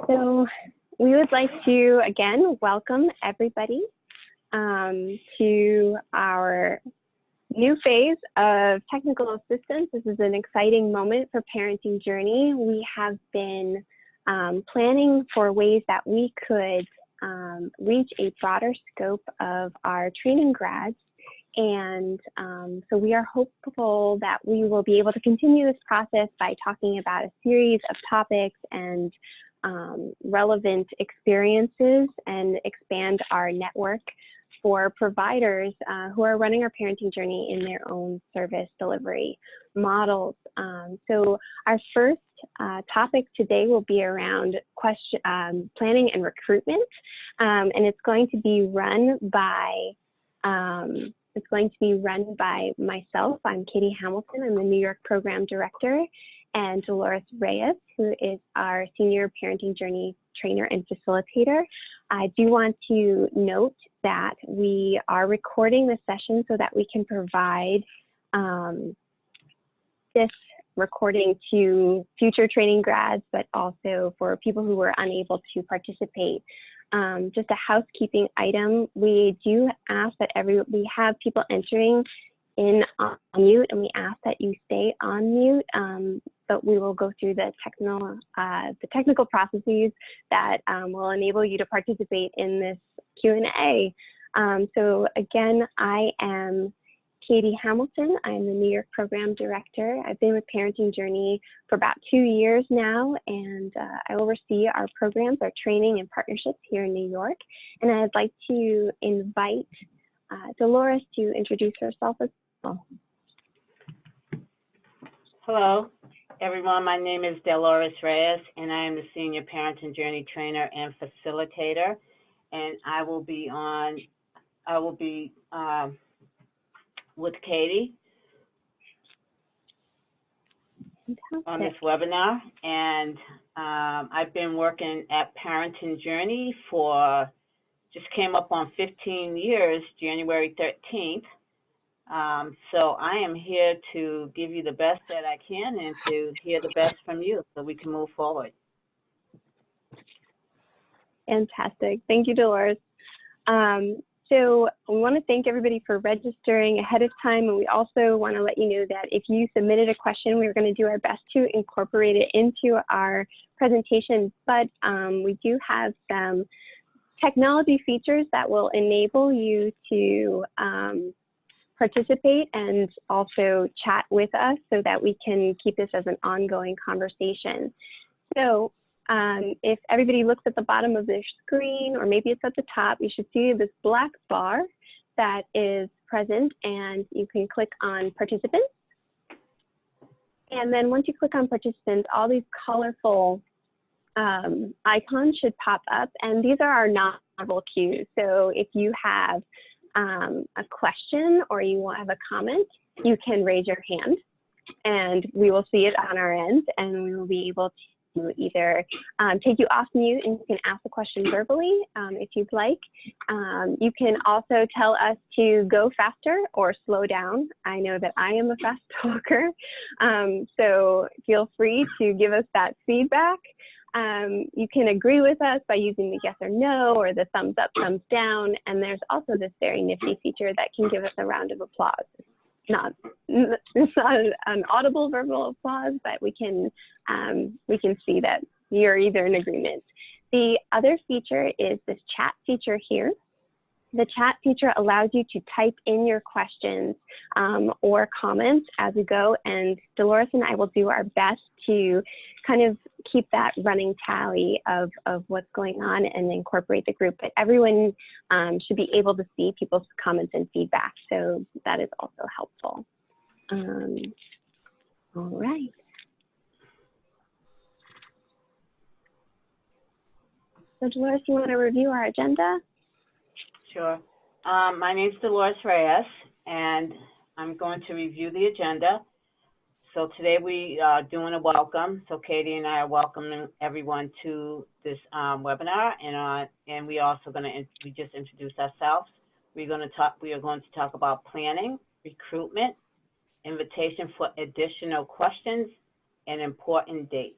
So we would like to, again, welcome everybody to our new phase of technical assistance. This is an exciting moment for Parenting Journey. We have been planning for ways that we could reach a broader scope of our training grads. And so we are hopeful that we will be able to continue this process by talking about a series of topics and relevant experiences and expand our network for providers who are running our parenting journey in their own service delivery models. So our first topic today will be around planning and recruitment, and it's going to be run by myself. I'm Katie Hamilton. I'm the New York Program Director, and Dolores Reyes, who is our Senior Parenting Journey Trainer and Facilitator. I do want to note that we are recording this session so that we can provide this recording to future training grads, but also for people who were unable to participate. Just a housekeeping item, we do ask that we have people entering in on mute, and we ask that you stay on mute, but we will go through the technical processes that will enable you to participate in this Q&A. So again, I am Katie Hamilton. I'm the New York Program Director. I've been with Parenting Journey for about 2 years now, and I oversee our programs, our training and partnerships here in New York. And I'd like to invite Dolores to introduce herself as well. Hello, everyone. My name is Dolores Reyes, and I am the Senior Parenting Journey Trainer and Facilitator. And I will be with Katie on this webinar. And I've been working at Parenting Journey just came up on 15 years, January 13th. So I am here to give you the best that I can and to hear the best from you so we can move forward. Fantastic. Thank you, Dolores. So we want to thank everybody for registering ahead of time, and we also want to let you know that if you submitted a question, we're going to do our best to incorporate it into our presentation, but we do have some technology features that will enable you to participate and also chat with us so that we can keep this as an ongoing conversation. So if everybody looks at the bottom of their screen, or maybe it's at the top, you should see this black bar that is present, and you can click on participants. And then once you click on participants, all these colorful icons should pop up, and these are our nonverbal cues. So if you have a question or you have a comment, you can raise your hand, and we will see it on our end, and we will be able to either take you off mute and you can ask the question verbally if you'd like. You can also tell us to go faster or slow down. I know that I am a fast talker, so feel free to give us that feedback. You can agree with us by using the yes or no or the thumbs up, thumbs down, and there's also this very nifty feature that can give us a round of applause. It's not an audible verbal applause, but we can see that you're either in agreement. The other feature is this chat feature here. The chat feature allows you to type in your questions or comments as we go, and Dolores and I will do our best to kind of keep that running tally of what's going on and incorporate the group. But everyone should be able to see people's comments and feedback, so that is also helpful. All right. So Dolores, you want to review our agenda? Sure. My name is Dolores Reyes, and I'm going to review the agenda. So today we are doing a welcome. So Katie and I are welcoming everyone to this webinar, and we also we just introduced ourselves. We are going to talk about planning, recruitment, invitation for additional questions, and important dates.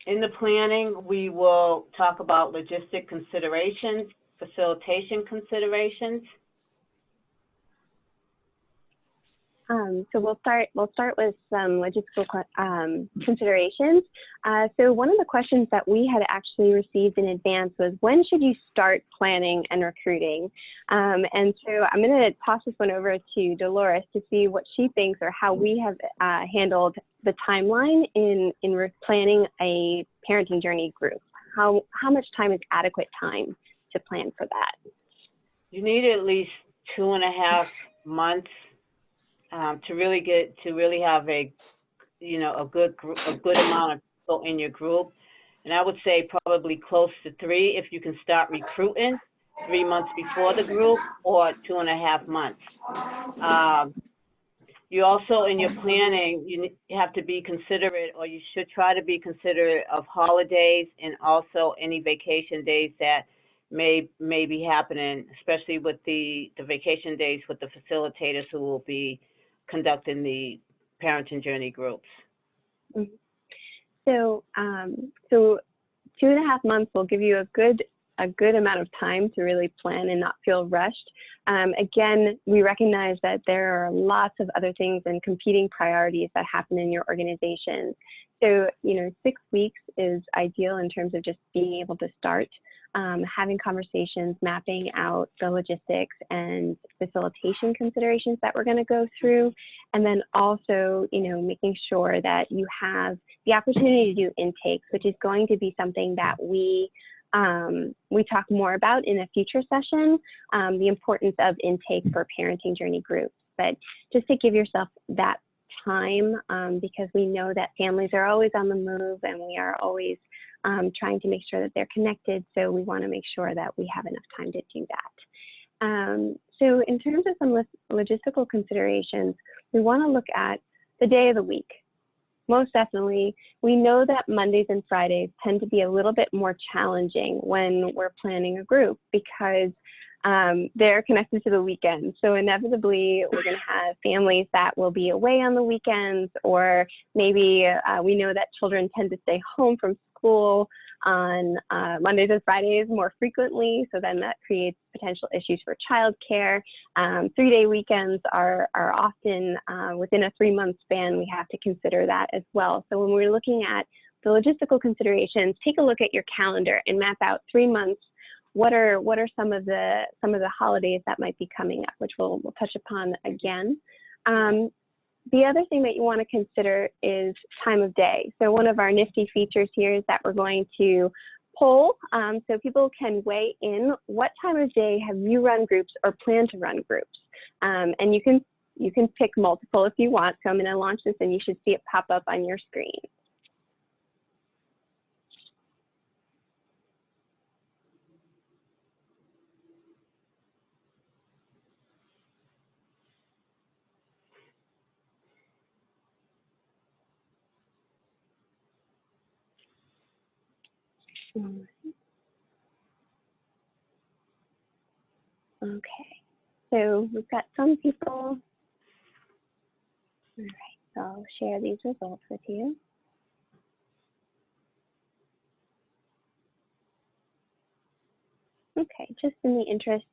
In the planning, we will talk about logistic considerations, facilitation considerations. So we'll start with some logistical considerations. So one of the questions that we had actually received in advance was, when should you start planning and recruiting? And so I'm going to toss this one over to Dolores to see what she thinks, or how we have handled the timeline in planning a parenting journey group. How much time is adequate time to plan for that? You need at least 2.5 months to really have a good amount of people in your group. And I would say probably close to 3 if you can start recruiting 3 months before the group, or 2.5 months. You also, in your planning, you have to be considerate, or you should try to be considerate of holidays, and also any vacation days that may be happening, especially with the vacation days with the facilitators who will be conducting the parenting journey groups. Mm-hmm. So 2.5 months will give you a good amount of time to really plan and not feel rushed. Again, we recognize that there are lots of other things and competing priorities that happen in your organization. So, 6 weeks is ideal in terms of just being able to start having conversations, mapping out the logistics and facilitation considerations that we're going to go through, and then also, making sure that you have the opportunity to do intakes, which is going to be something that we talk more about in a future session, the importance of intake for parenting journey groups. But just to give yourself that time, because we know that families are always on the move, and we are always trying to make sure that they're connected. So we want to make sure that we have enough time to do that. So in terms of some logistical considerations, we want to look at the day of the week. Most definitely, we know that Mondays and Fridays tend to be a little bit more challenging when we're planning a group, because they're connected to the weekend. So inevitably, we're going to have families that will be away on the weekends, or maybe we know that children tend to stay home from school on Mondays and Fridays more frequently. So then that creates potential issues for childcare. 3-day weekends are often within a 3-month span. We have to consider that as well. So when we're looking at the logistical considerations, take a look at your calendar and map out 3 months. What are some of the holidays that might be coming up, which we'll touch upon again. The other thing that you want to consider is time of day. So one of our nifty features here is that we're going to poll, so people can weigh in. What time of day have you run groups or plan to run groups? And you can pick multiple if you want. So I'm going to launch this, and you should see it pop up on your screen. Okay, so we've got some people. All right, so I'll share these results with you. Okay, just in the interest,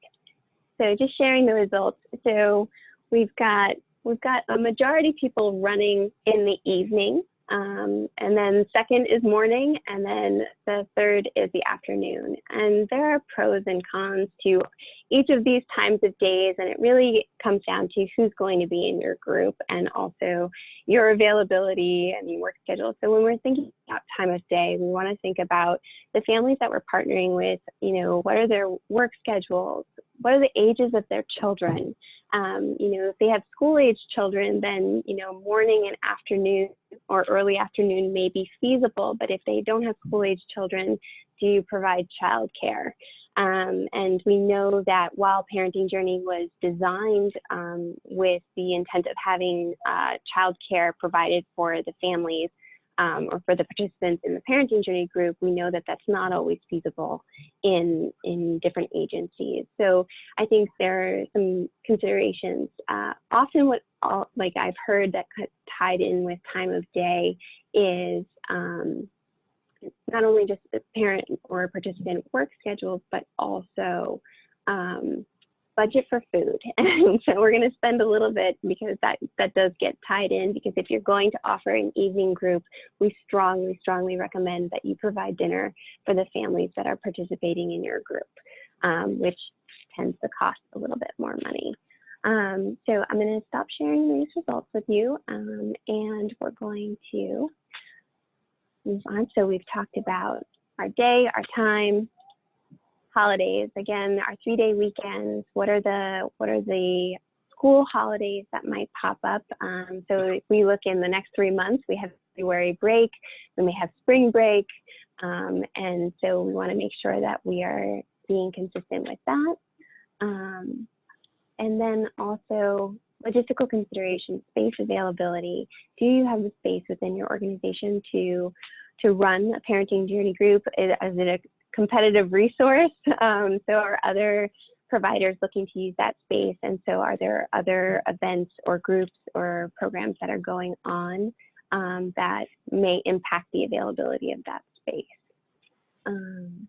so just sharing the results. So we've got a majority of people running in the evening, and then second is morning, and then the third is the afternoon. And there are pros and cons to each of these times of days, and it really comes down to who's going to be in your group, and also your availability and your work schedule. So when we're thinking about time of day, we want to think about the families that we're partnering with. What are their work schedules? What are the ages of their children? If they have school-age children, then, morning and afternoon or early afternoon may be feasible. But if they don't have school-age children, do you provide childcare? And we know that while Parenting Journey was designed with the intent of having childcare provided for the families, or for the participants in the Parenting Journey group, we know that that's not always feasible in different agencies. So I think there are some considerations. Often like I've heard that tied in with time of day is not only just the parent or participant work schedules, but also budget for food. And so we're going to spend a little bit, because that does get tied in, because if you're going to offer an evening group, we strongly, strongly recommend that you provide dinner for the families that are participating in your group, which tends to cost a little bit more money. So I'm going to stop sharing these results with you, and we're going to move on. So we've talked about our day, our time, holidays, again, our 3-day weekends. What are the school holidays that might pop up? So if we look in the next 3 months, we have February break, then we have spring break, and so we want to make sure that we are being consistent with that. And then also logistical considerations, space availability. Do you have the space within your organization to run a parenting journey group? Is it a competitive resource? So are other providers looking to use that space? And so are there other events or groups or programs that are going on that may impact the availability of that space? And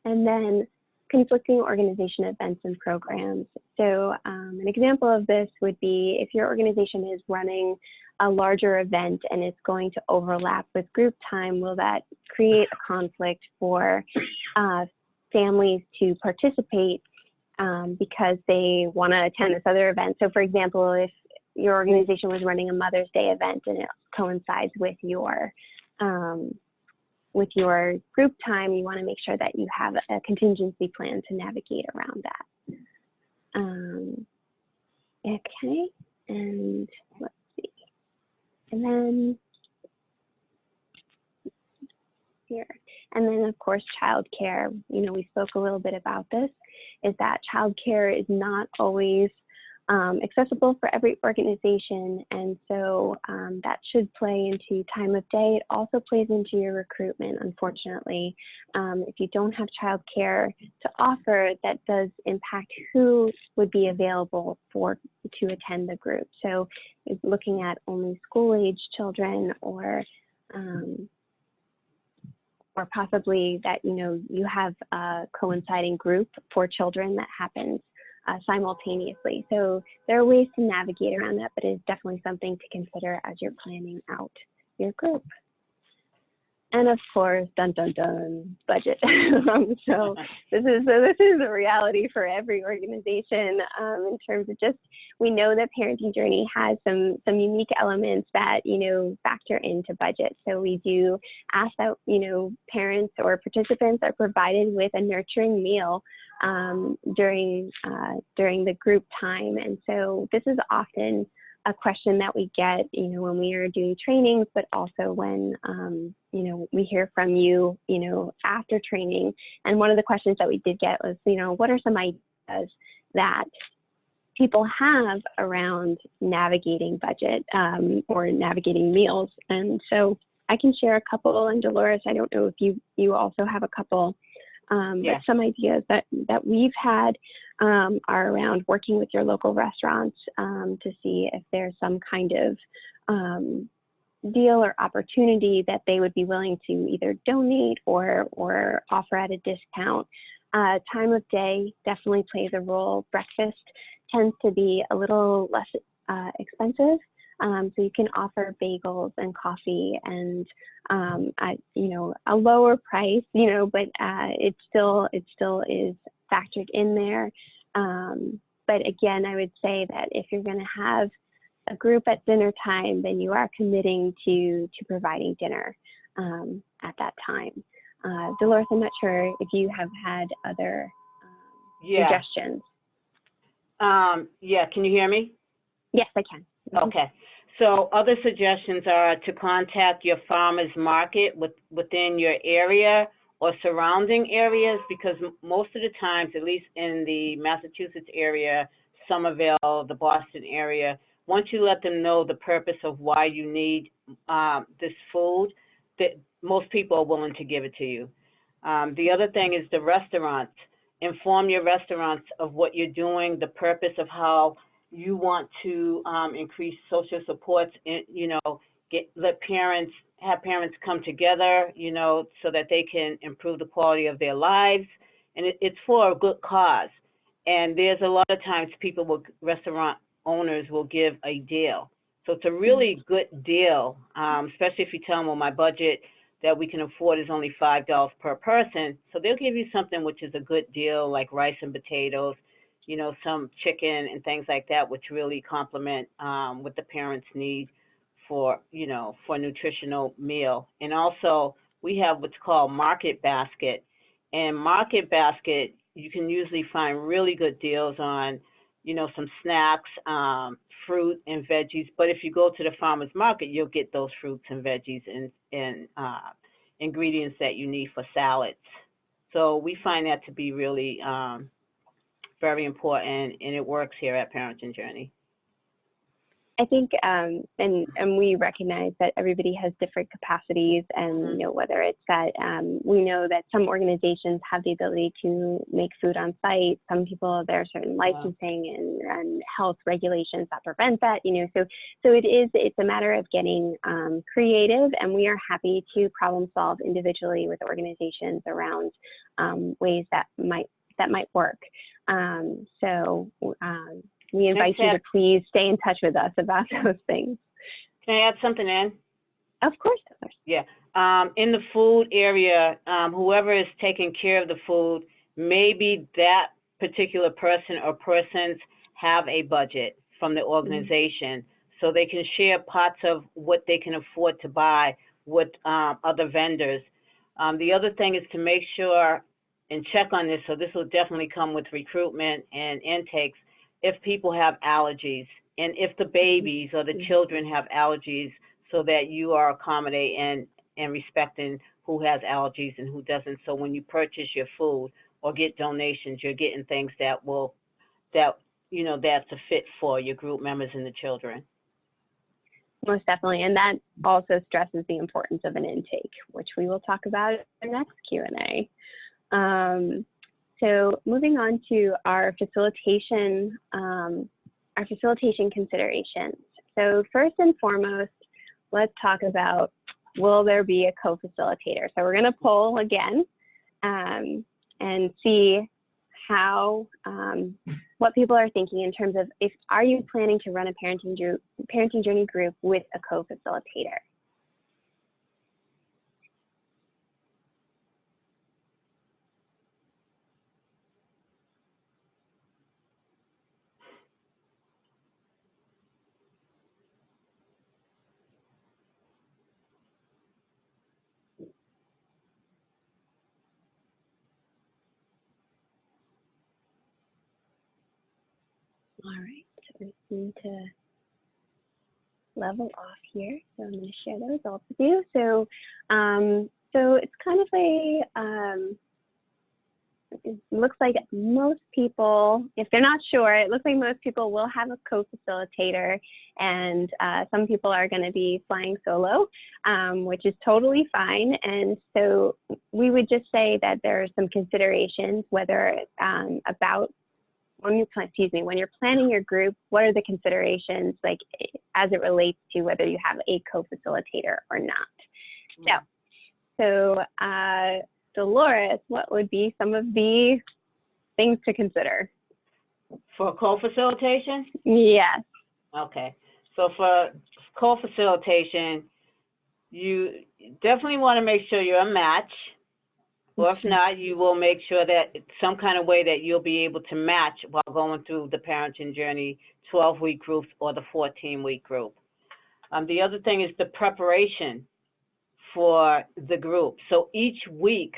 then conflicting organization events and programs. So an example of this would be if your organization is running a larger event and it's going to overlap with group time, will that create a conflict for families to participate because they want to attend this other event? So for example, if your organization was running a Mother's Day event and it coincides with your group time, you want to make sure that you have a contingency plan to navigate around that. Okay, and let's see. And then here, and then of course, childcare. You know, we spoke a little bit about this, is that childcare is not always accessible for every organization, and so that should play into time of day. It also plays into your recruitment, unfortunately. If you don't have childcare to offer, that does impact who would be available to attend the group. So looking at only school-age children, or possibly that, you know, you have a coinciding group for children that happens simultaneously. So there are ways to navigate around that, but it is definitely something to consider as you're planning out your group. And of course, dun dun dun, budget. So this is a reality for every organization in terms of just, we know that Parenting Journey has some unique elements that, you know, factor into budget. So we do ask that, you know, parents or participants are provided with a nurturing meal during the group time. And so this is often a question that we get, you know, when we are doing trainings, but also when, you know, we hear from you, you know, after training. And one of the questions that we did get was, you know, what are some ideas that people have around navigating budget or navigating meals? And so I can share a couple, and Dolores, I don't know if you also have a couple. But some ideas that we've had are around working with your local restaurants to see if there's some kind of deal or opportunity that they would be willing to either donate or offer at a discount. Time of day definitely plays a role. Breakfast tends to be a little less expensive. So you can offer bagels and coffee and at, you know, a lower price, you know, but it still is factored in there. But again, I would say that if you're going to have a group at dinner time, then you are committing to providing dinner at that time. Dolores, I'm not sure if you have had other suggestions. Yeah, can you hear me? Yes, I can. Okay. So other suggestions are to contact your farmer's market within your area or surrounding areas, because most of the times, at least in the Massachusetts area, Somerville, the Boston area, once you let them know the purpose of why you need this food, that most people are willing to give it to you. The other thing is the restaurants. Inform your restaurants of what you're doing, the purpose of how you want to increase social supports, in, you know, have parents come together, you know, so that they can improve the quality of their lives, and it's for a good cause. And there's a lot of times restaurant owners will give a deal. So it's a really good deal, especially if you tell them, well, my budget that we can afford is only $5 per person. So they'll give you something which is a good deal, like rice and potatoes, you know, some chicken and things like that, which really complement what the parents need for, you know, for a nutritional meal. And also, we have what's called Market Basket. And Market Basket, you can usually find really good deals on, you know, some snacks, fruit and veggies. But if you go to the farmer's market, you'll get those fruits and veggies and ingredients that you need for salads. So we find that to be really very important, and it works here at Parenting Journey. I think, and we recognize that everybody has different capacities, and you know, whether it's that we know that some organizations have the ability to make food on site. Some people, there are certain licensing and health regulations that prevent that. You know, so it's a matter of getting creative, and we are happy to problem solve individually with organizations around ways that might work. We invite you to please stay in touch with us about those things. Can I add something in? Of course. Yeah. In the food area, whoever is taking care of the food, maybe that particular person or persons have a budget from the organization, so they can share parts of what they can afford to buy with other vendors. The other thing is to make sure and check on this, so this will definitely come with recruitment and intakes, if people have allergies, and if the babies or the children have allergies, so that you are accommodating and respecting who has allergies and who doesn't. So when you purchase your food or get donations, you're getting things that's a fit for your group members and the children. Most definitely, and that also stresses the importance of an intake, which we will talk about in the next Q&A. So moving on to our facilitation considerations. So first and foremost, let's talk about, will there be a co-facilitator? So we're going to poll again and see how, what people are thinking in terms of, are you planning to run a parenting journey group with a co-facilitator? All right, so we need to level off here. So I'm going to share the results with you. So, so it's kind of it looks like most people, if they're not sure, it looks like most people will have a co-facilitator, and some people are going to be flying solo, which is totally fine. And so we would just say that there are some considerations, whether about when you're planning your group, what are the considerations, like as it relates to whether you have a co-facilitator or not. So Dolores, what would be some of the things to consider? For co-facilitation? Yes. Okay. So for co-facilitation, you definitely want to make sure you're a match. Or if not, you will make sure that it's some kind of way that you'll be able to match while going through the Parenting Journey 12-week groups or the 14-week group. The other thing is the preparation for the group. So each week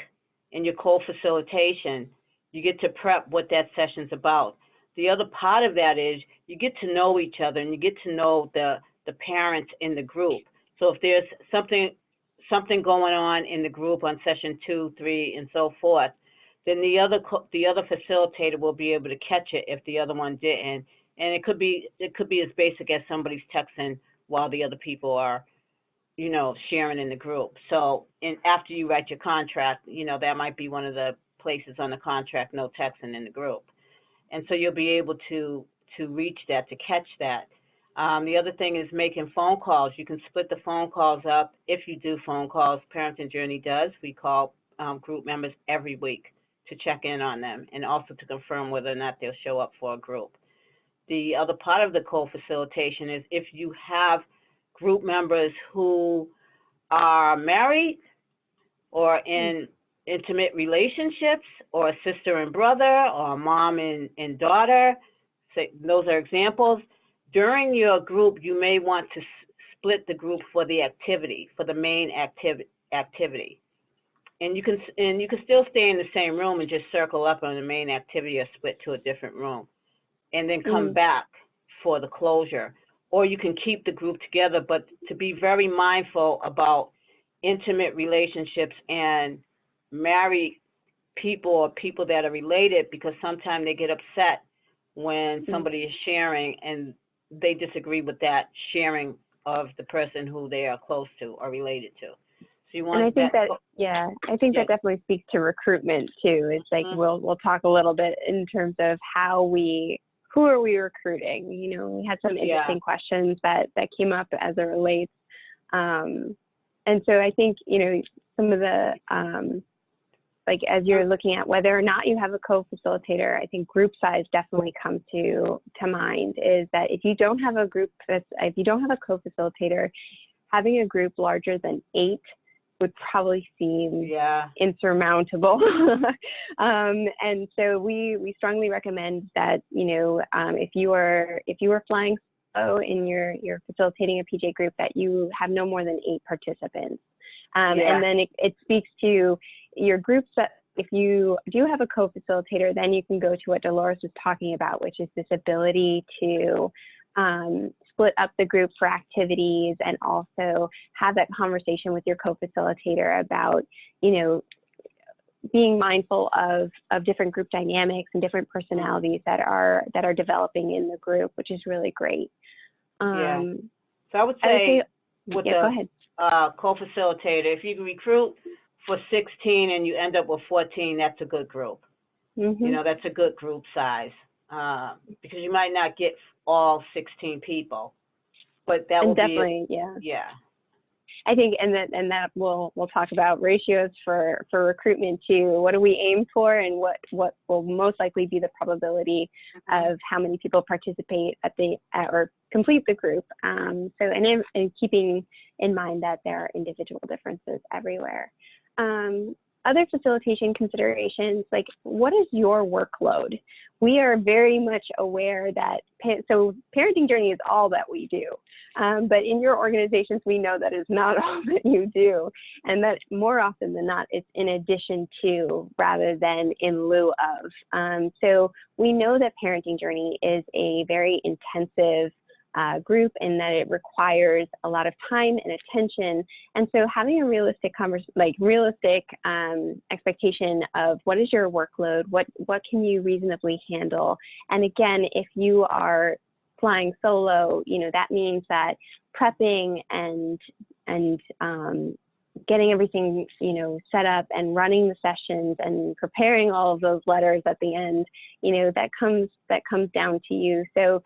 in your co-facilitation, you get to prep what that session's about. The other part of that is you get to know each other, and you get to know the parents in the group. So if there's something going on in the group on session 2, 3, and so forth, then the other facilitator will be able to catch it if the other one didn't. And it could be as basic as somebody's texting while the other people are, you know, sharing in the group. So, and after you write your contract, you know, that might be one of the places on the contract, no texting in the group. And so you'll be able to reach that, to catch that. The other thing is making phone calls. You can split the phone calls up if you do phone calls. Parenting Journey does. We call group members every week to check in on them and also to confirm whether or not they'll show up for a group. The other part of the co-facilitation is if you have group members who are married or in intimate relationships, or a sister and brother, or a mom and daughter, those are examples. During your group, you may want to split the group for the activity, for the main activity. And you can still stay in the same room and just circle up on the main activity or split to a different room, and then come back for the closure. Or you can keep the group together, but to be very mindful about intimate relationships and married people or people that are related, because sometimes they get upset when somebody is sharing and they disagree with that sharing of the person who they are close to or related to. So you want, and I think that definitely speaks to recruitment too. It's like we'll talk a little bit in terms of who are we recruiting? You know, we had some interesting questions that came up as it relates. And so I think, you know, some of the, like as you're looking at whether or not you have a co-facilitator, I think group size definitely comes to mind, is that if you don't have a co-facilitator, having a group larger than 8 would probably seem insurmountable. And so we strongly recommend that, you know, if you are flying solo and you're facilitating a PJ group, that you have no more than 8 participants. And then it speaks to your groups that if you do have a co-facilitator, then you can go to what Dolores was talking about, which is this ability to split up the group for activities, and also have that conversation with your co-facilitator about, you know, being mindful of different group dynamics and different personalities that are developing in the group, which is really great. So I would say with go ahead. Co-facilitator, if you recruit for 16 and you end up with 14, that's a good group. You know, that's a good group size, because you might not get all 16 people, but that will definitely I think, and that we'll talk about ratios for recruitment too. What do we aim for, and what will most likely be the probability of how many people participate or complete the group. So and keeping in mind that there are individual differences everywhere. Other facilitation considerations, like what is your workload? We are very much aware that, so Parenting Journey is all that we do, but in your organizations, we know that is not all that you do, and that more often than not, it's in addition to rather than in lieu of. So we know that Parenting Journey is a very intensive group, and that it requires a lot of time and attention. And so having a realistic expectation of what is your workload, what can you reasonably handle. And again, if you are flying solo, you know, that means that prepping and getting everything, you know, set up and running the sessions and preparing all of those letters at the end, you know, that comes down to you. So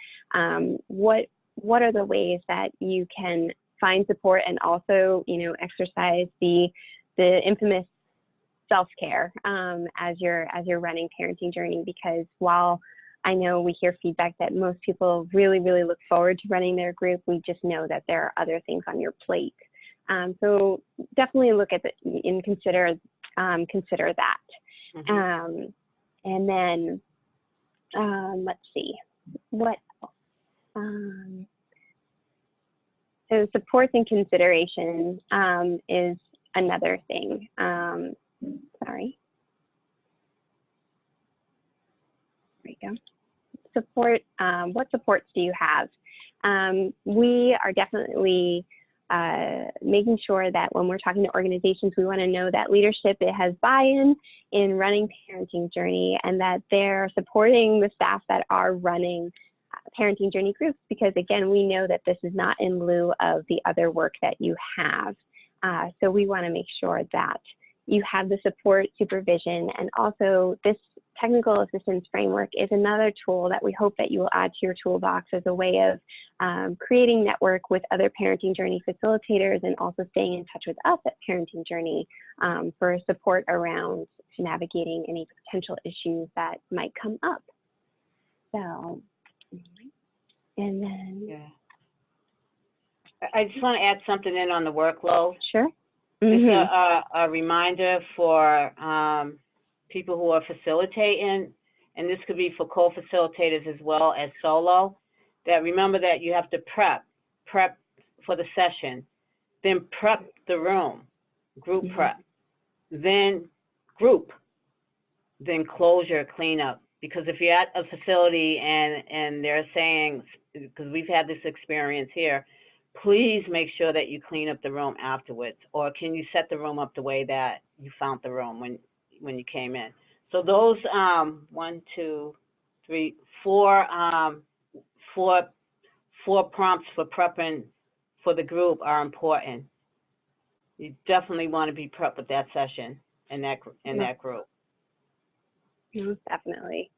what are the ways that you can find support and also, you know, exercise the infamous self-care as you're running Parenting Journey? Because while I know we hear feedback that most people really, really look forward to running their group, we just know that there are other things on your plate. So definitely look at and consider that. And then let's see, what else? So supports and consideration is another thing. Sorry. There you go. Support, what supports do you have? We are definitely making sure that when we're talking to organizations, we want to know that leadership has buy-in in running Parenting Journey, and that they're supporting the staff that are running Parenting Journey groups, because again, we know that this is not in lieu of the other work that you have. So we want to make sure that you have the support, supervision, and also this technical assistance framework is another tool that we hope that you will add to your toolbox as a way of creating network with other Parenting Journey facilitators and also staying in touch with us at Parenting Journey for support around navigating any potential issues that might come up. So, and then. Yeah. I just want to add something in on the workload. Sure. Just a reminder for people who are facilitating, and this could be for co-facilitators as well as solo, that remember that you have to prep for the session, then prep the room, group prep, then group, then closure, cleanup. Because if you're at a facility and they're saying, because we've had this experience here, please make sure that you clean up the room afterwards, or can you set the room up the way that you found the room when you came in. So those 1, 2, 3, 4 prompts for prepping for the group are important. You definitely want to be prepped with that session and that group. Most definitely.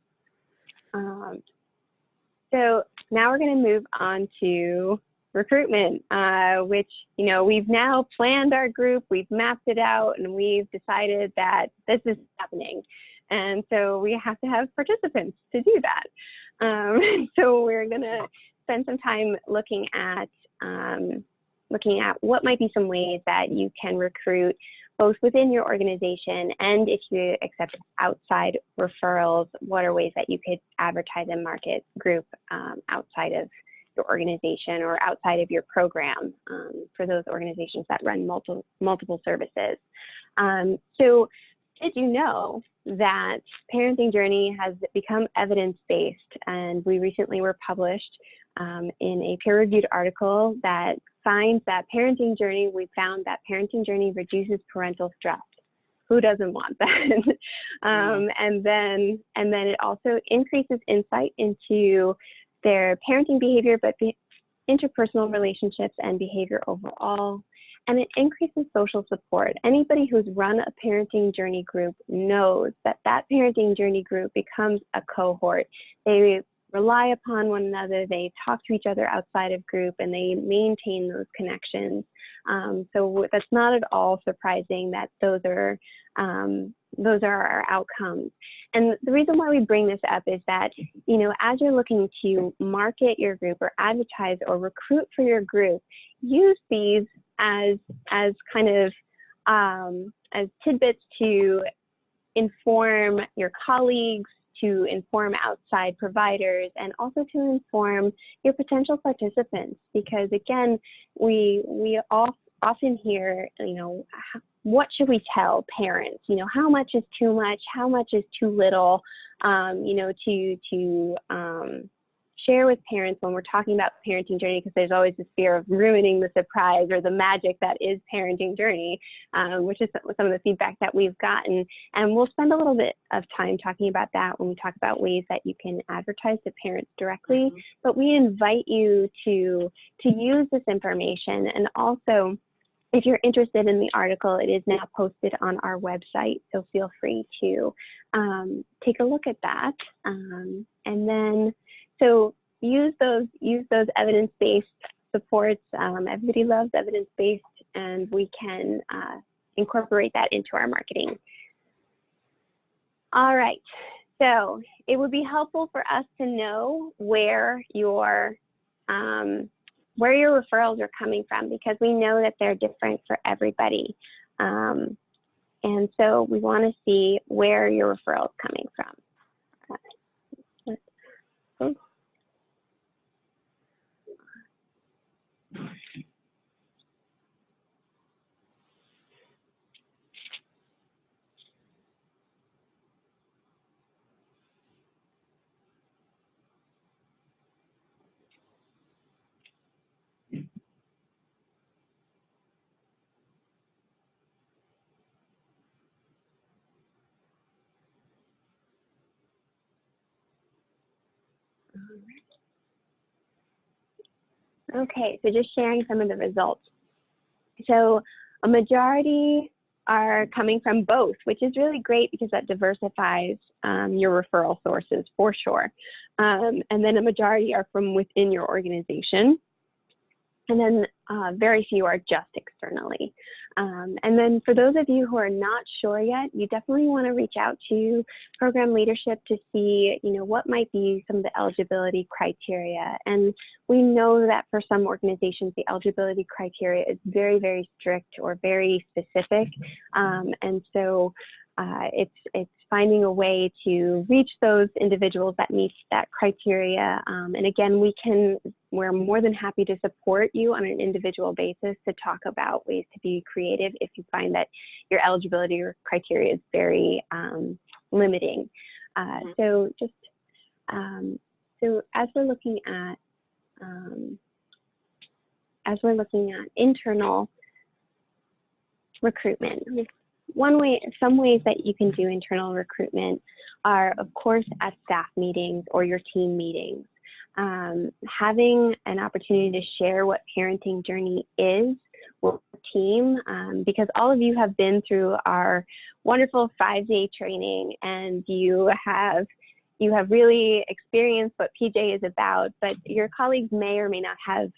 So now we're going to move on to recruitment, which, you know, we've now planned our group, we've mapped it out, and we've decided that this is happening. And so we have to have participants to do that. So we're going to spend some time looking at what might be some ways that you can recruit both within your organization, and if you accept outside referrals, what are ways that you could advertise and market group outside of your organization or outside of your program for those organizations that run multiple services. So did you know that Parenting Journey has become evidence-based, and we recently were published in a peer-reviewed article that finds that Parenting Journey, we found that Parenting Journey reduces parental stress. Who doesn't want that? And then it also increases insight into their parenting behavior, but the interpersonal relationships and behavior overall. And it increases social support. Anybody who's run a Parenting Journey group knows that that Parenting Journey group becomes a cohort. They rely upon one another, they talk to each other outside of group, and they maintain those connections. So that's not at all surprising that those are our outcomes. And the reason why we bring this up is that, you know, as you're looking to market your group or advertise or recruit for your group, use these as kind of as tidbits to inform your colleagues, to inform outside providers, and also to inform your potential participants. Because again, we often hear, you know, what should we tell parents? You know, how much is too much? How much is too little? You know, to share with parents when we're talking about Parenting Journey, because there's always this fear of ruining the surprise or the magic that is Parenting Journey, which is some of the feedback that we've gotten. And we'll spend a little bit of time talking about that when we talk about ways that you can advertise to parents directly. But we invite you to use this information. And also, if you're interested in the article, it is now posted on our website, so feel free to take a look at that. And then, so use those evidence-based supports. Everybody loves evidence-based, and we can incorporate that into our marketing. All right, so it would be helpful for us to know where your referrals are coming from, because we know that they're different for everybody. And so we want to see where your referrals coming from. Okay, so just sharing some of the results. So a majority are coming from both, which is really great because that diversifies your referral sources for sure. And then a majority are from within your organization. And then very few are just externally. And then for those of you who are not sure yet, you definitely want to reach out to program leadership to see, what might be some of the eligibility criteria. And we know that for some organizations, the eligibility criteria is very, very strict or very specific. And so it's finding a way to reach those individuals that meet that criteria. And again, we're more than happy to support you on an individual basis to talk about ways to be creative if you find that your eligibility or criteria is very limiting. So as we're looking at internal recruitment, some ways that you can do internal recruitment are, of course, at staff meetings or your team meetings. Having an opportunity to share what Parenting Journey is with the team, because all of you have been through our wonderful 5-day training and you have really experienced what PJ is about, but your colleagues may or may not have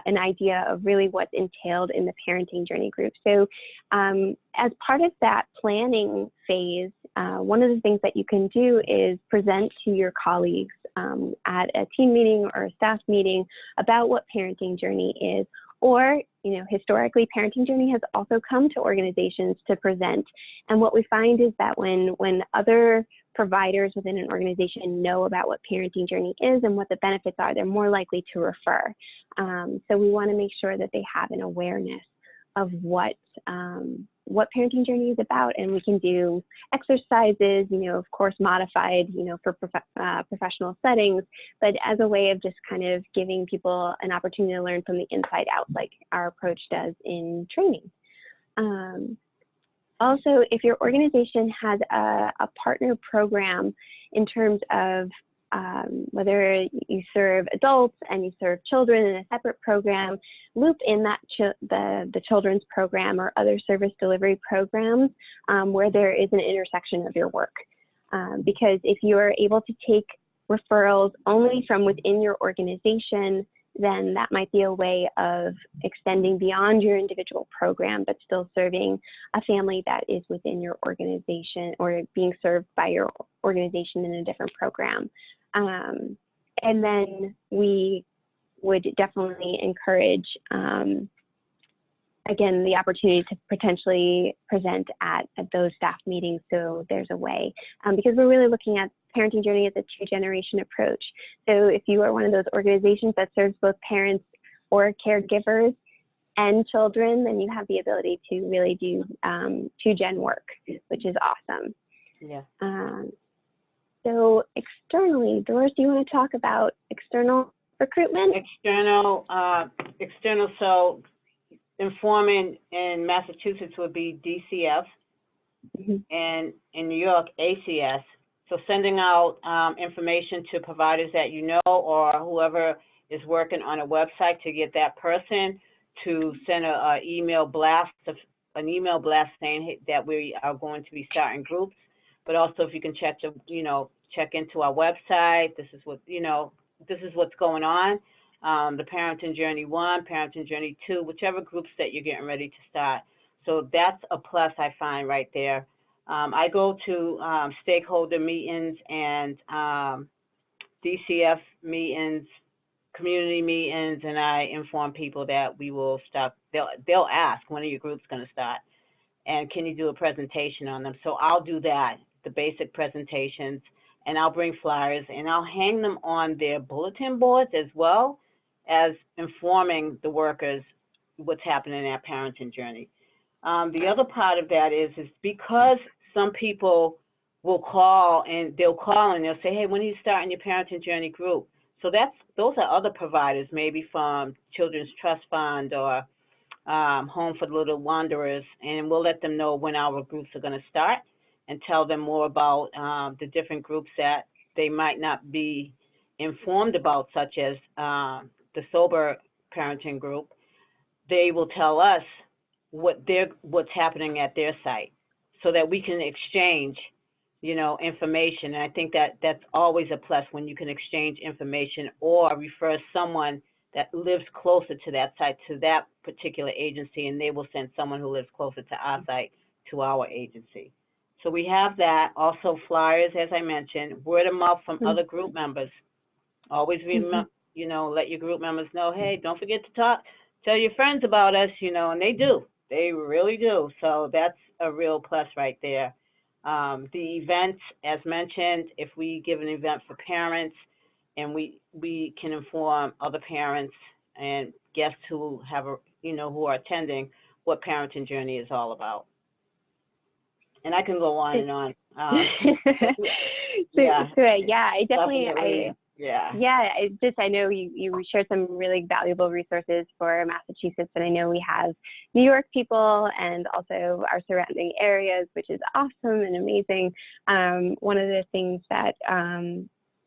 an idea of really what's entailed in the Parenting Journey group. So as part of that planning phase, one of the things that you can do is present to your colleagues at a team meeting or a staff meeting about what Parenting Journey is. Or, historically, Parenting Journey has also come to organizations to present. And what we find is that when other providers within an organization know about what Parenting Journey is and what the benefits are, they're more likely to refer. So we want to make sure that they have an awareness of what Parenting Journey is about, and we can do exercises, of course, modified, for professional settings, but as a way of just kind of giving people an opportunity to learn from the inside out, like our approach does in training. Also, if your organization has a partner program in terms of whether you serve adults and you serve children in a separate program, loop in that the children's program or other service delivery programs where there is an intersection of your work. Because if you are able to take referrals only from within your organization, then that might be a way of extending beyond your individual program, but still serving a family that is within your organization or being served by your organization in a different program. And then we would definitely encourage, again, the opportunity to potentially present at those staff meetings, so there's a way. Because we're really looking at Parenting Journey as a two-generation approach. So if you are one of those organizations that serves both parents or caregivers and children, then you have the ability to really do two-gen work, which is awesome. Yeah. So externally, Doris, do you want to talk about external recruitment? External, so informing in Massachusetts would be DCF, and in New York, ACS. So sending out information to providers that you know or whoever is working on a website to get that person to send an email blast saying that we are going to be starting groups. But also, if you can check into our website, this is what's going on. The Parenting Journey 1, Parenting Journey 2, whichever groups that you're getting ready to start. So that's a plus I find right there. I go to stakeholder meetings and DCF meetings, community meetings, and I inform people that we will start. They'll ask, when are your groups going to start? And can you do a presentation on them? So I'll do that, the basic presentations, and I'll bring flyers, and I'll hang them on their bulletin boards as well as informing the workers what's happening in our Parenting Journey. The other part of that is because some people will call and they'll say, hey, when are you starting your Parenting Journey group? So those are other providers, maybe from Children's Trust Fund or Home for Little Wanderers, and we'll let them know when our groups are going to start and tell them more about the different groups that they might not be informed about, such as the sober parenting group. They will tell us what's happening at their site, so that we can exchange, information. And I think that that's always a plus when you can exchange information or refer someone that lives closer to that site to that particular agency, and they will send someone who lives closer to our site to our agency. So we have that. Also flyers, as I mentioned, word of mouth from other group members. Always remember, let your group members know, hey, don't forget to tell your friends about us, and they do. They really do. So that's a real plus right there. The events, as mentioned, if we give an event for parents, and we can inform other parents and guests who have who are attending what Parenting Journey is all about. And I can go on and on. I definitely, I know you shared some really valuable resources for Massachusetts, and I know we have New York people and also our surrounding areas, which is awesome and amazing. One of the things that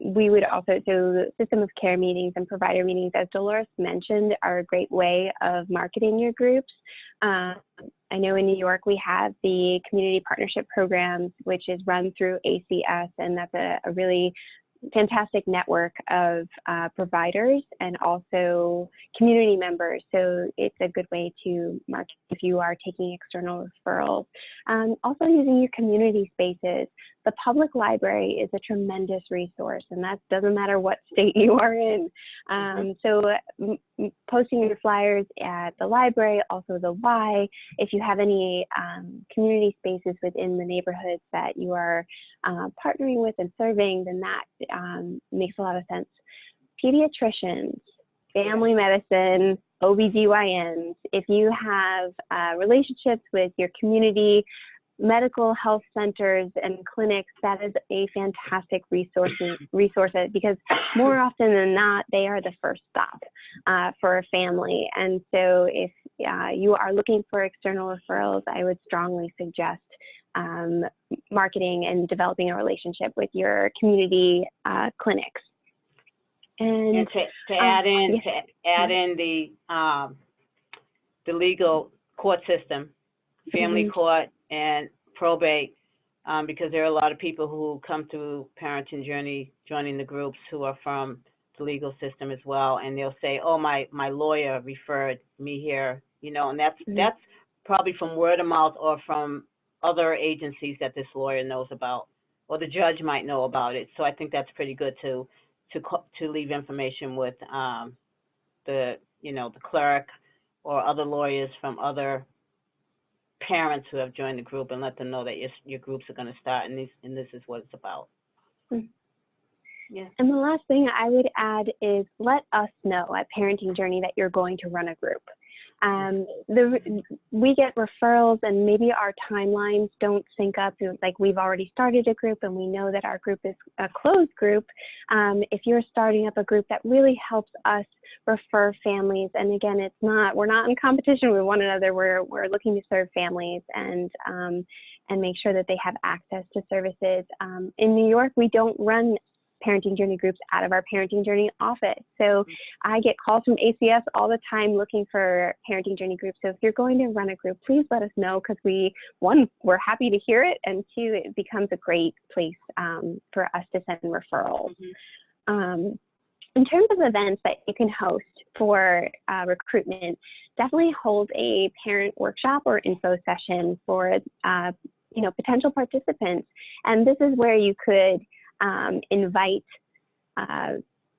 we would also, so system of care meetings and provider meetings, as Dolores mentioned, are a great way of marketing your groups. I know in New York we have the community partnership programs, which is run through ACS, and that's a really fantastic network of providers and also community members. So it's a good way to market if you are taking external referrals. Also using your community spaces. The public library is a tremendous resource, and that doesn't matter what state you are in. So posting your flyers at the library, also the Y. If you have any community spaces within the neighborhoods that you are partnering with and serving, then that makes a lot of sense. Pediatricians, family medicine, OBGYNs, if you have relationships with your community medical health centers and clinics, that is a fantastic resource because more often than not, they are the first stop for a family. And so if you are looking for external referrals, I would strongly suggest marketing and developing a relationship with your community clinics. And to add in the legal court system, family court and probate, because there are a lot of people who come through Parenting Journey joining the groups who are from the legal system as well, and they'll say, oh, my lawyer referred me here, and that's probably from word of mouth or from other agencies that this lawyer knows about, or the judge might know about it. So I think that's pretty good to leave information with the clerk or other lawyers from other parents who have joined the group, and let them know that your groups are going to start, and this is what it's about. Yeah. And the last thing I would add is let us know at Parenting Journey that you're going to run a group. We get referrals and maybe our timelines don't sync up. Like we've already started a group and we know that our group is a closed group. If you're starting up a group, that really helps us refer families. And again, we're not in competition with one another. We're looking to serve families and make sure that they have access to services. In New York, we don't run Parenting Journey groups out of our Parenting Journey office. So I get calls from ACS all the time looking for Parenting Journey groups. So if you're going to run a group, please let us know, because we're happy to hear it, and two, it becomes a great place for us to send referrals. In terms of events that you can host for recruitment, definitely hold a parent workshop or info session for potential participants. And this is where you could invite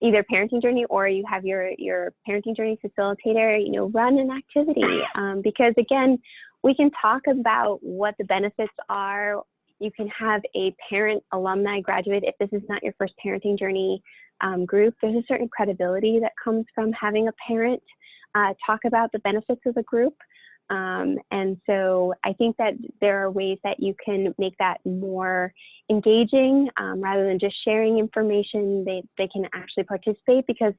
either Parenting Journey, or you have your Parenting Journey facilitator, run an activity, because again, we can talk about what the benefits are. You can have a parent, alumni, graduate. If this is not your first Parenting Journey group, there's a certain credibility that comes from having a parent talk about the benefits of the group. And so I think that there are ways that you can make that more engaging, rather than just sharing information. They can actually participate, because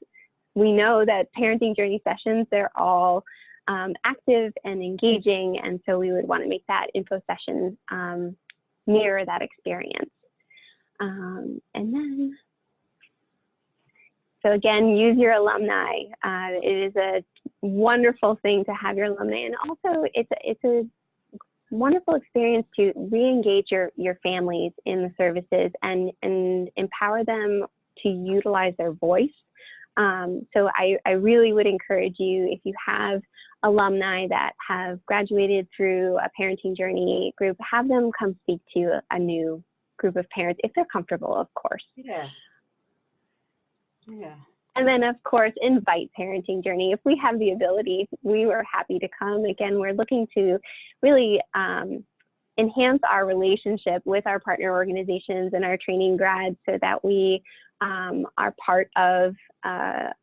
we know that Parenting Journey sessions, they're all active and engaging. And so we would want to make that info session mirror that experience. And then So again, use your alumni. It is a wonderful thing to have your alumni, and also it's a wonderful experience to re-engage your families in the services and empower them to utilize their voice. So I really would encourage you, if you have alumni that have graduated through a parenting journey group, have them come speak to a new group of parents if they're comfortable, of course. Yeah. Yeah. And then, of course, invite Parenting Journey. If we have the ability, we were happy to come. Again, we're looking to really enhance our relationship with our partner organizations and our training grads so that we are part of a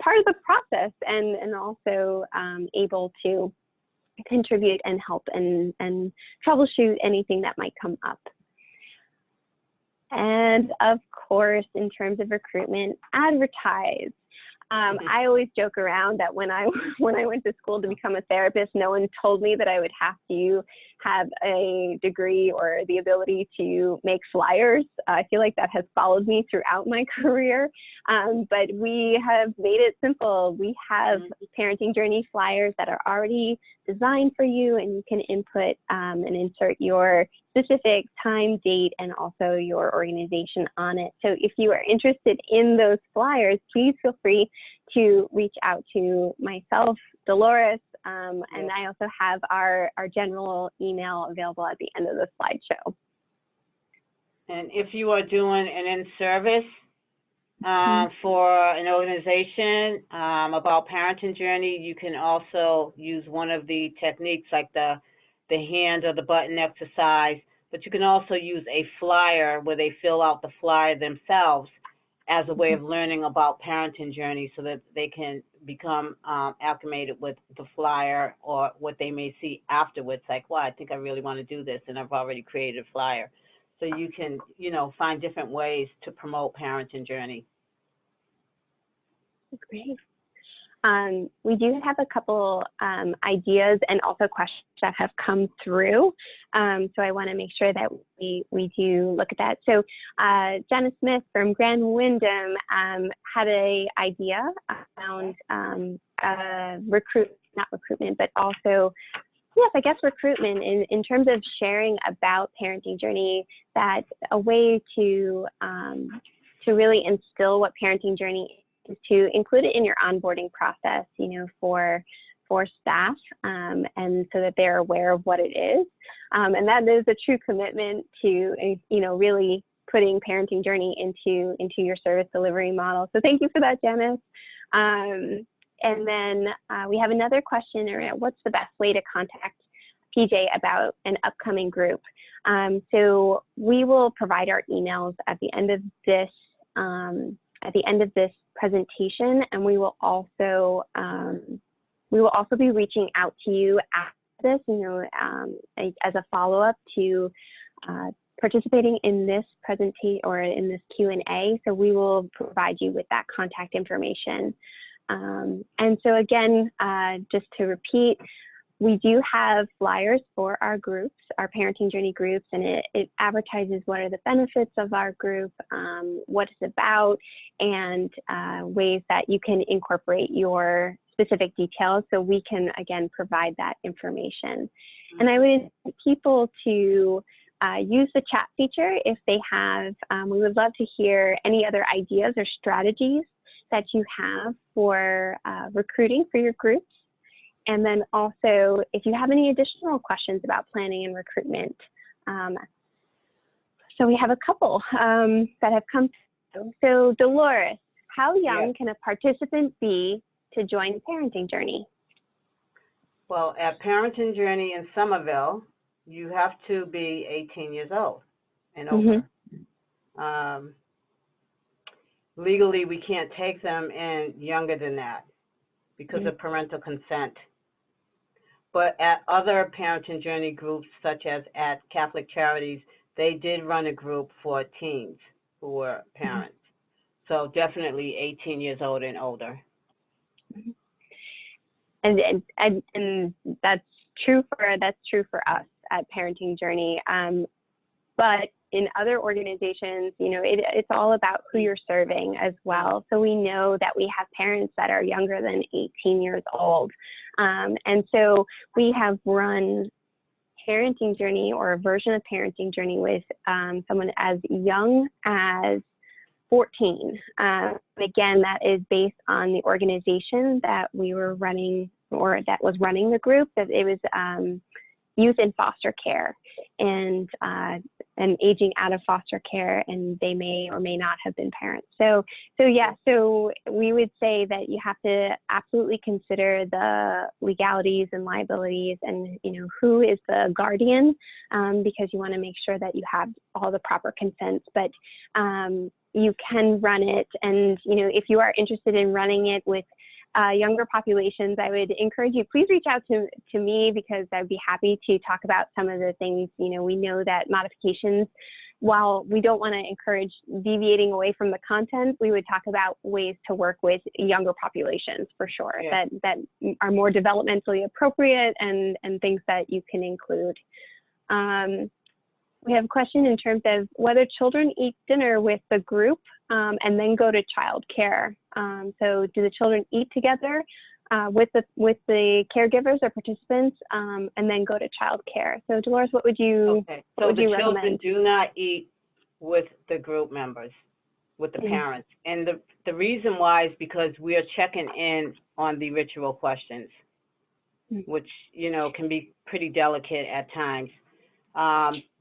part of the process and also able to contribute and help and troubleshoot anything that might come up. And of course, in terms of recruitment, advertise. I always joke around that when I went to school to become a therapist, no one told me that I would have to have a degree or the ability to make flyers. I feel like that has followed me throughout my career, but we have made it simple. We have Parenting Journey flyers that are already designed for you, and you can input and insert your specific time, date, and also your organization on it. So if you are interested in those flyers, please feel free to reach out to myself, Dolores, and I also have our general email available at the end of the slideshow. And if you are doing an in-service for an organization about Parenting Journey, you can also use one of the techniques like the hand or the button exercise, but you can also use a flyer where they fill out the flyer themselves as a way of learning about Parenting Journey so that they can become acclimated with the flyer or what they may see afterwards, like, well, I think I really want to do this, and I've already created a flyer. So you can, find different ways to promote Parenting Journey. Great. We do have a couple ideas and also questions that have come through. So I want to make sure that we do look at that. So Jenna Smith from Grand Wyndham had an idea around not recruitment, but also, yes, I guess recruitment in terms of sharing about Parenting Journey, that a way to really instill what Parenting Journey is, to include it in your onboarding process, for staff, and so that they're aware of what it is. And that is a true commitment to, really putting Parenting Journey into your service delivery model. So thank you for that, Janice. And then we have another question around what's the best way to contact PJ about an upcoming group. So we will provide our emails at the end of this presentation, and we will also be reaching out to you after this, as a follow-up to participating in this presentation or in this Q&A. So we will provide you with that contact information. And so again, just to repeat, we do have flyers for our groups, our Parenting Journey groups, and it advertises what are the benefits of our group, what it's about, and ways that you can incorporate your specific details, so we can, again, provide that information. And I would invite people to use the chat feature if they have. We would love to hear any other ideas or strategies that you have for recruiting for your groups. And then also, if you have any additional questions about planning and recruitment. So we have a couple that have come through. So Dolores, how young can a participant be to join Parenting Journey? Well, at Parenting Journey in Somerville, you have to be 18 years old and over. Legally, we can't take them in younger than that because of parental consent. But at other Parenting Journey groups, such as at Catholic Charities, they did run a group for teens who were parents. So definitely 18 years old and older. And that's true for us at Parenting Journey. But in other organizations, you know, it's all about who you're serving as well. So we know that we have parents that are younger than 18 years old. And so we have run Parenting Journey, or a version of Parenting Journey, with someone as young as 14. Again, that is based on the organization that we were running, or that was running the group. That it was youth in foster care, and aging out of foster care, and they may or may not have been parents. So we would say that you have to absolutely consider the legalities and liabilities, and you know, who is the guardian, because you want to make sure that you have all the proper consents. But you can run it, and you know, if you are interested in running it with younger populations, I would encourage you, please reach out to me, because I'd be happy to talk about some of the things. You know, we know that modifications, while we don't want to encourage deviating away from the content, we would talk about ways to work with younger populations for sure, Yeah. that are more developmentally appropriate, and things that you can include. We have a question in terms of whether children eat dinner with the group and then go to child care. So do the children eat together with the caregivers or participants, and then go to child care? So Dolores, what would you, okay. what would So you the children recommend? do not eat with the group members, with the Mhm. parents. And the reason why is because we are checking in on the ritual questions, which, you know, can be pretty delicate at times.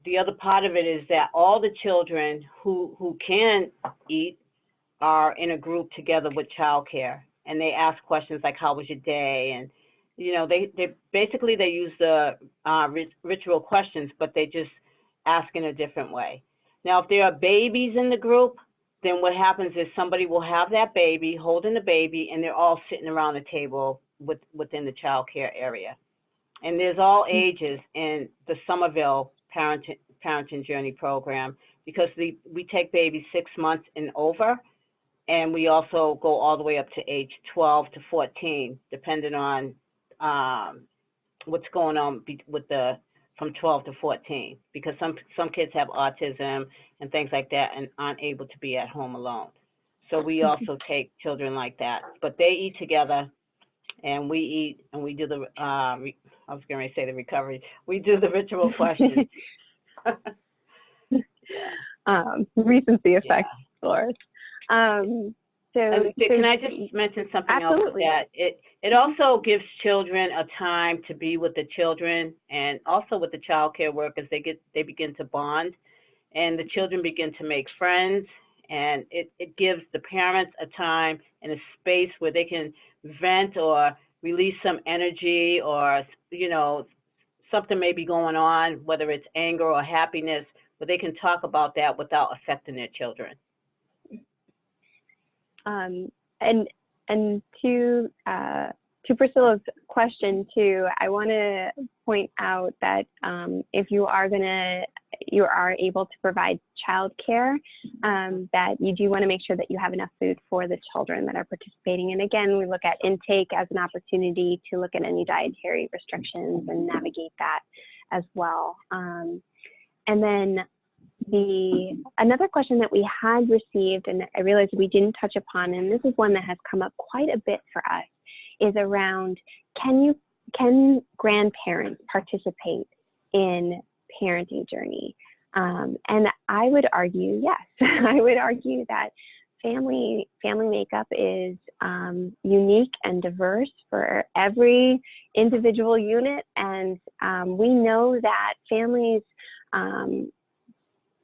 The other part of it is that all the children who can eat are in a group together with childcare, and they ask questions like, how was your day? And, you know, they basically, they use the ritual questions, but they just ask in a different way. Now, if there are babies in the group, then what happens is somebody will have that baby, holding the baby, and they're all sitting around the table within the childcare area. And there's all ages in the Somerville Parenting Journey program, because we take babies 6 months and over, and we also go all the way up to age 12 to 14, depending on what's going on with from 12 to 14, because some kids have autism and things like that and aren't able to be at home alone. So we also take children like that, but they eat together, and we eat, and we do the I was going to say the recovery. We do the ritual questions. Recency effect, Dolores. Can I just mention something absolutely. else? That it also gives children a time to be with the children, and also with the child care workers. They begin to bond, and the children begin to make friends, and it gives the parents a time and a space where they can vent or release some energy, or, you know, something may be going on, whether it's anger or happiness, but they can talk about that without affecting their children. And to Priscilla's question too, I want to point out that if you are able to provide childcare, that you do want to make sure that you have enough food for the children that are participating. And again, we look at intake as an opportunity to look at any dietary restrictions and navigate that as well. And then another question that we had received, and I realized we didn't touch upon, and this is one that has come up quite a bit for us, is around, can grandparents participate in Parenting Journey? And I would argue yes. I would argue that family makeup is unique and diverse for every individual unit, and we know that families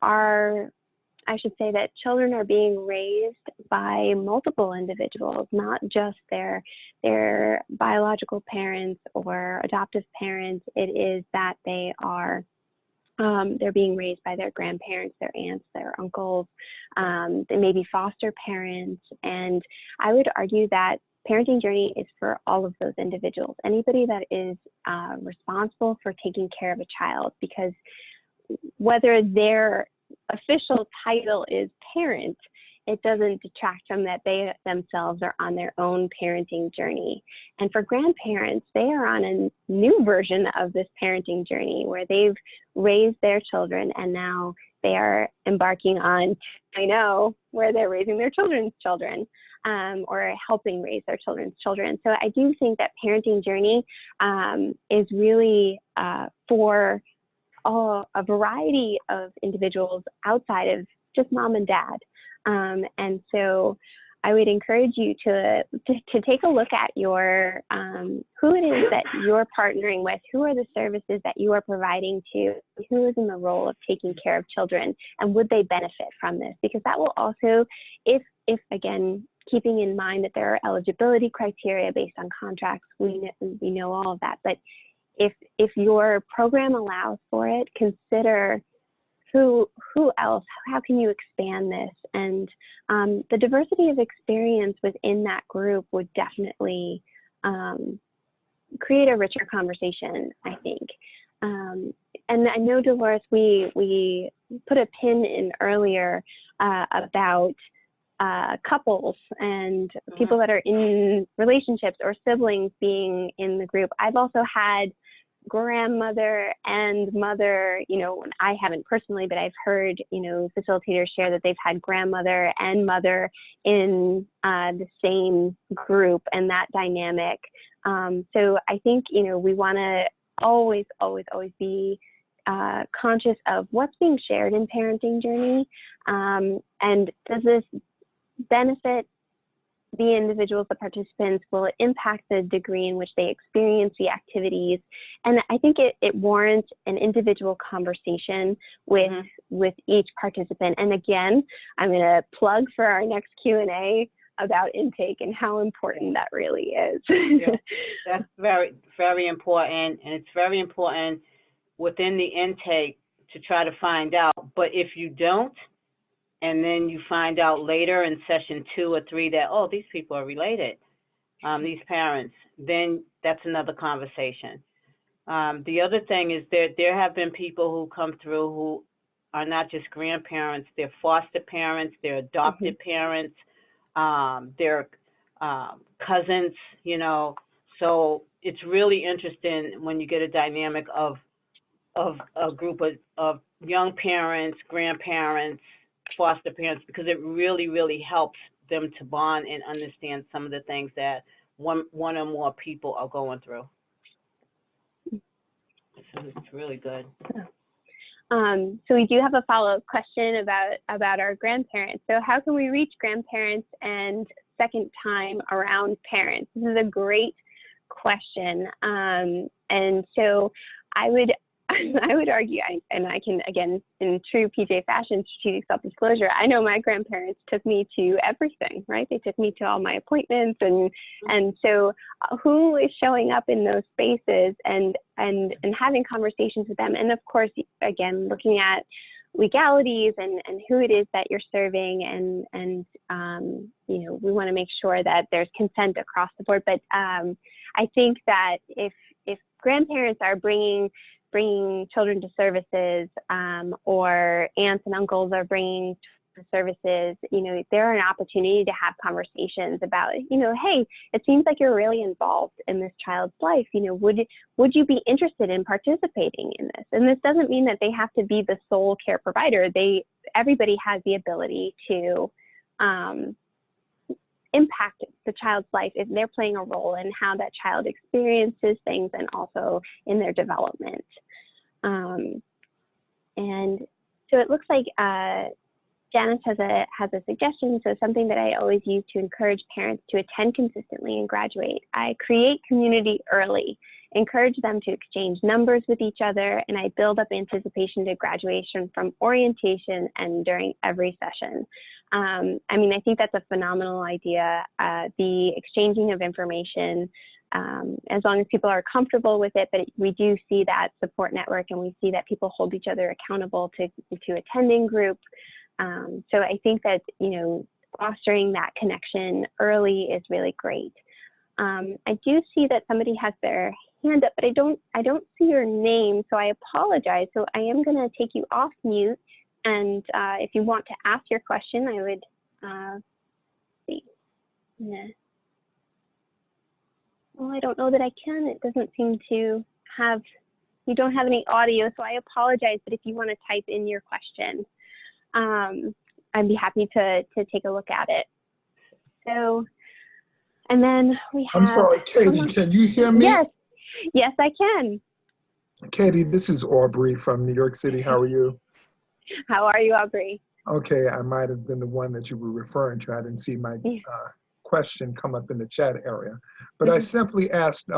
I should say that children are being raised by multiple individuals, not just their biological parents or adoptive parents. It is that they're being raised by their grandparents, their aunts, their uncles, they may be foster parents. And I would argue that Parenting Journey is for all of those individuals, anybody that is responsible for taking care of a child, because whether their official title is parent, it doesn't detract from that they themselves are on their own parenting journey. And for grandparents, they are on a new version of this parenting journey where they've raised their children and now they are embarking on, I know, where they're raising their children's children, or helping raise their children's children. So I do think that parenting journey is really for a variety of individuals outside of just mom and dad. And so I would encourage you to take a look at your who it is that you're partnering with, who are the services that you are providing to, who is in the role of taking care of children, and would they benefit from this? Because that will also, if again, keeping in mind that there are eligibility criteria based on contracts, we know all of that. But if your program allows for it, consider who else, how can you expand this? And the diversity of experience within that group would definitely create a richer conversation, I think. And I know, Dolores, we put a pin in earlier about couples and people that are in relationships or siblings being in the group. I've also had grandmother and mother, I haven't personally, but I've heard, facilitators share that they've had grandmother and mother in the same group and that dynamic. So I think, we want to always be conscious of what's being shared in parenting journey, and does this benefit the individuals, the participants? Will it impact the degree in which they experience the activities? And I think it warrants an individual conversation with each participant. And again, I'm going to plug for our next Q&A about intake and how important that really is. Yeah, that's very, very important. And it's very important within the intake to try to find out. But if you don't, and then you find out later in session 2 or 3 that, oh, these people are related, these parents, then that's another conversation. The other thing is there have been people who come through who are not just grandparents, they're foster parents, they're adopted parents, they're cousins, So it's really interesting when you get a dynamic of a group of young parents, grandparents, foster parents, because it really, really helps them to bond and understand some of the things that one or more people are going through. So it's really good. So we do have a follow-up question about our grandparents. So how can we reach grandparents and second time around parents? This is a great question. And so I would argue, and I can, again, in true PJ fashion, strategic self-disclosure, I know my grandparents took me to everything, right? They took me to all my appointments, and so who is showing up in those spaces and having conversations with them, and of course, again, looking at legalities and who it is that you're serving, and we want to make sure that there's consent across the board. But I think that if grandparents are bringing children to services, or aunts and uncles are bringing to services, they're an opportunity to have conversations about, hey, it seems like you're really involved in this child's life. Would you be interested in participating in this? And this doesn't mean that they have to be the sole care provider. Everybody has the ability to impact the child's life if they're playing a role in how that child experiences things and also in their development. And so it looks like Janice has a suggestion. So something that I always use to encourage parents to attend consistently and graduate. I create community early, encourage them to exchange numbers with each other, and I build up anticipation to graduation from orientation and during every session. I think that's a phenomenal idea. The exchanging of information, as long as people are comfortable with it, but we do see that support network, and we see that people hold each other accountable to attending group. So I think that, fostering that connection early is really great. I do see that somebody has their hand up, but I don't see your name, so I apologize. So I am going to take you off mute, and if you want to ask your question, I would let's see. Nah. Well, I don't know that I can. It doesn't seem to have, you don't have any audio, so I apologize, but if you want to type in your question, I'd be happy to take a look at it. So, and then we have— I'm sorry, Katie, can you hear me? Yes, yes, I can. Katie, this is Aubrey from New York City. How are you? How are you, Aubrey? Okay, I might have been the one that you were referring to. I didn't see my question come up in the chat area. But I simply asked,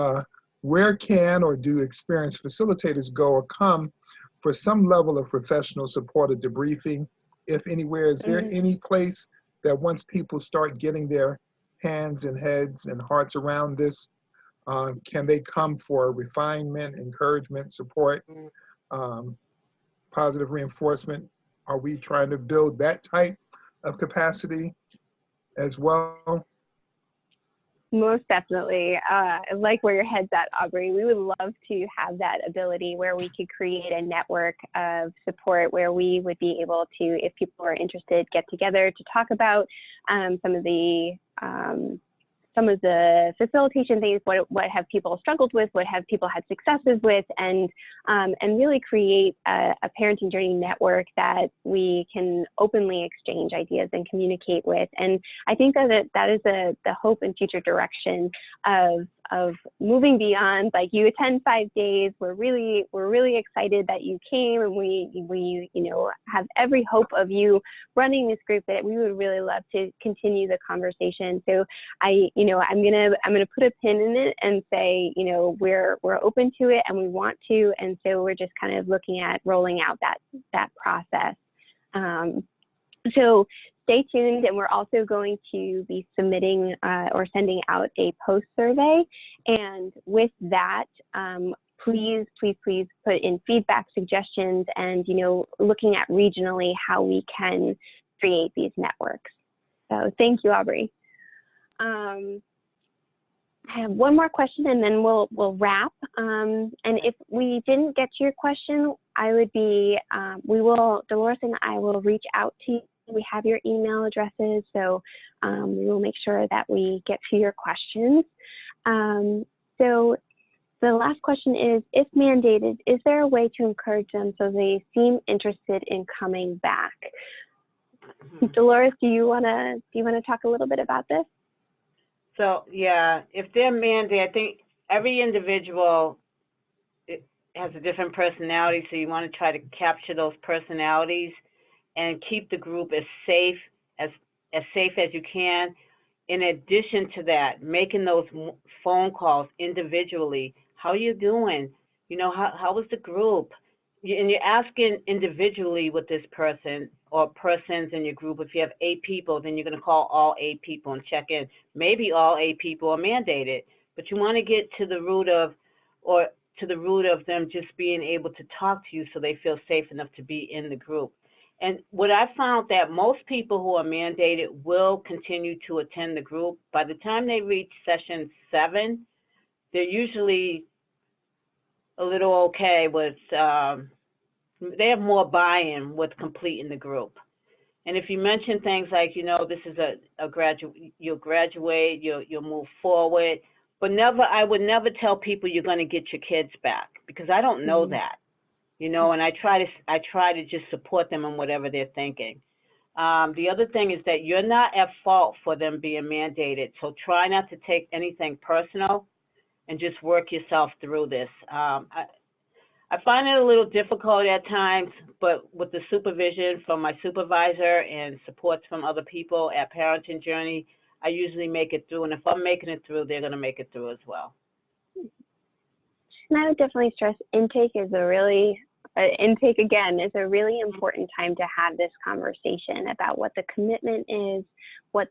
where can or do experienced facilitators go or come for some level of professional support or debriefing? If anywhere, is there any place that once people start getting their hands and heads and hearts around this, can they come for refinement, encouragement, support, positive reinforcement? Are we trying to build that type of capacity as well? Most definitely. I like where your head's at, Aubrey. We would love to have that ability where we could create a network of support where we would be able to, if people are interested, get together to talk about some of the facilitation things, what have people struggled with, what have people had successes with, and really create a parenting journey network that we can openly exchange ideas and communicate with. And I think that is the hope and future direction of moving beyond, like, you attend 5 days. We're really excited that you came, and we have every hope of you running this group, that we would really love to continue the conversation. So I'm gonna put a pin in it and say, we're open to it and we want to, and so we're just kind of looking at rolling out that process. So stay tuned, and we're also going to be submitting or sending out a post survey. And with that, please put in feedback, suggestions, and looking at regionally how we can create these networks. So thank you, Aubrey. I have one more question, and then we'll wrap. And if we didn't get to your question, Dolores and I will reach out to you. We have your email addresses, so we will make sure that we get to your questions. So the last question is, if mandated, is there a way to encourage them so they seem interested in coming back? Dolores, do you wanna talk a little bit about this? So yeah, if they're mandated, I think every individual has a different personality, so you want to try to capture those personalities and keep the group as safe as you can. In addition to that, making those phone calls individually. How are you doing? How was the group? And you're asking individually with this person or persons in your group. If you have 8 people, then you're going to call all 8 people and check in. Maybe all 8 people are mandated, but you want to get to the root of them just being able to talk to you so they feel safe enough to be in the group. And what I found that most people who are mandated will continue to attend the group. By the time they reach session 7, they're usually a little okay with, they have more buy-in with completing the group. And if you mention things like, this is you'll graduate, you'll move forward, but I would never tell people you're going to get your kids back, because I don't know that. And I try to just support them in whatever they're thinking. The other thing is that you're not at fault for them being mandated, so try not to take anything personal and just work yourself through this. I find it a little difficult at times, but with the supervision from my supervisor and supports from other people at Parenting Journey, I usually make it through, and if I'm making it through, they're going to make it through as well. And I would definitely stress intake is a really important time to have this conversation about what the commitment is, what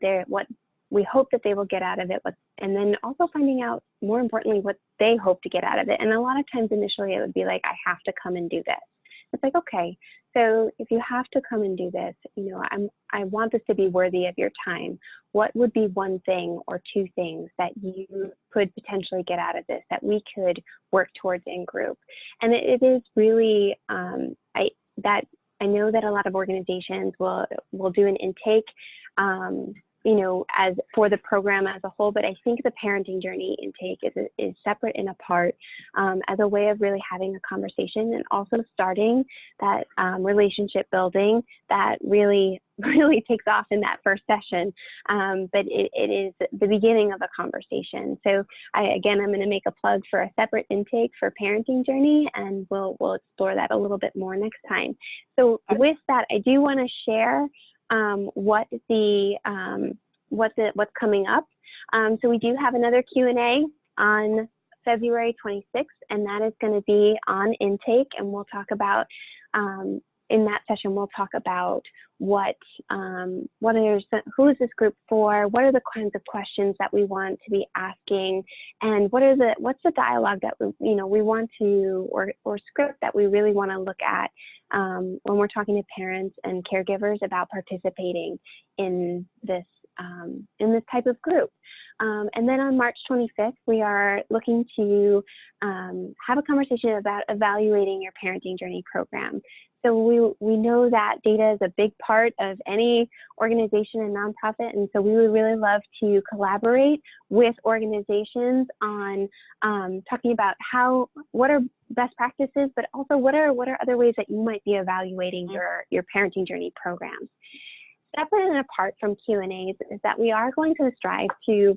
we hope that they will get out of it, and then also finding out, more importantly, what they hope to get out of it. And a lot of times initially it would be like, I have to come and do this. It's like, okay, so if you have to come and do this, I want this to be worthy of your time. What would be one thing or 2 things that you could potentially get out of this that we could work towards in group? And it is really, I know that a lot of organizations will do an intake you know, as for the program as a whole, but I think the parenting journey intake is separate and apart as a way of really having a conversation and also starting that relationship building that really takes off in that first session. But it is the beginning of a conversation. So again, I'm going to make a plug for a separate intake for parenting journey, and we'll explore that a little bit more next time. So with that, I do want to share what's coming up. So we do have another Q&A on February 26th, and that is going to be on intake, and we'll talk about in that session we'll talk about who is this group for, what are the kinds of questions that we want to be asking, and what's the dialogue that we want to or script that we really want to look at when we're talking to parents and caregivers about participating in this type of group. And then on March 25th, we are looking to have a conversation about evaluating your parenting journey program. So we know that data is a big part of any organization and nonprofit, and so we would really love to collaborate with organizations on talking about what are best practices, but also what are other ways that you might be evaluating your parenting journey programs. Separate and apart from Q&As is that we are going to strive to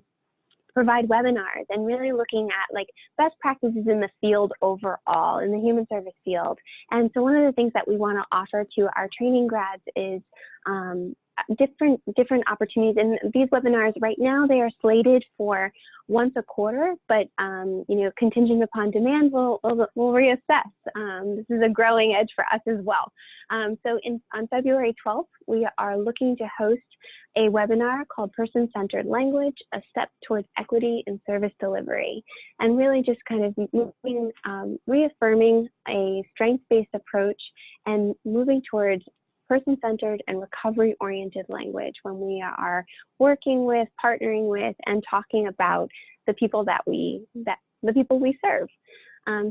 provide webinars and really looking at like best practices in the field overall, in the human service field. And so one of the things that we want to offer to our training grads is different opportunities. And these webinars right now, they are slated for once a quarter, but contingent upon demand, we'll reassess. This is a growing edge for us as well. So on February 12th, we are looking to host a webinar called Person-Centered Language, a Step Towards Equity in Service Delivery, and really just kind of reaffirming a strengths-based approach and moving towards person-centered and recovery-oriented language when we are working with, partnering with, and talking about the people we serve.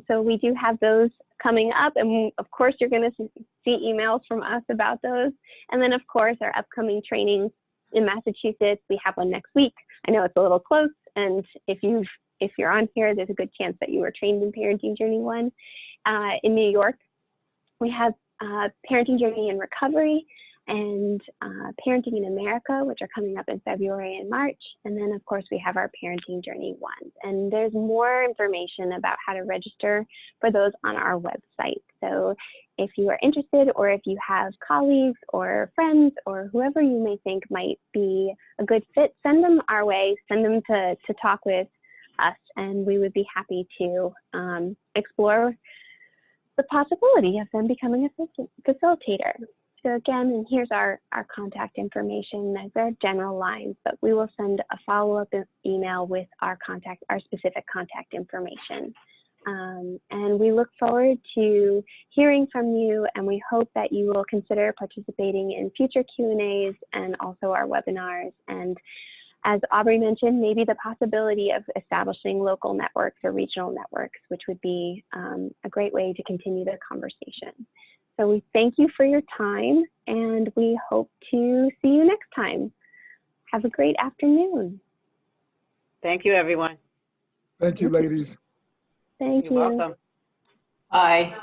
So we do have those coming up, and of course you're going to see emails from us about those. And then of course our upcoming trainings in Massachusetts, we have one next week. I know it's a little close, and if you're on here, there's a good chance that you were trained in Parenting Journey 1. In New York, we have Parenting Journey in Recovery and Parenting in America, which are coming up in February and March. And then of course we have our Parenting Journey 1. And there's more information about how to register for those on our website. So if you are interested, or if you have colleagues or friends or whoever you may think might be a good fit, send them our way, send them to talk with us, and we would be happy to explore the possibility of them becoming a facilitator. So again, and here's our contact information. These are general lines, but we will send a follow-up email with our specific contact information. And we look forward to hearing from you, and we hope that you will consider participating in future Q&As and also our webinars. And as Aubrey mentioned, maybe the possibility of establishing local networks or regional networks, which would be a great way to continue the conversation. So we thank you for your time, and we hope to see you next time. Have a great afternoon. Thank you, everyone. Thank you, ladies. Thank you. You're welcome. Bye.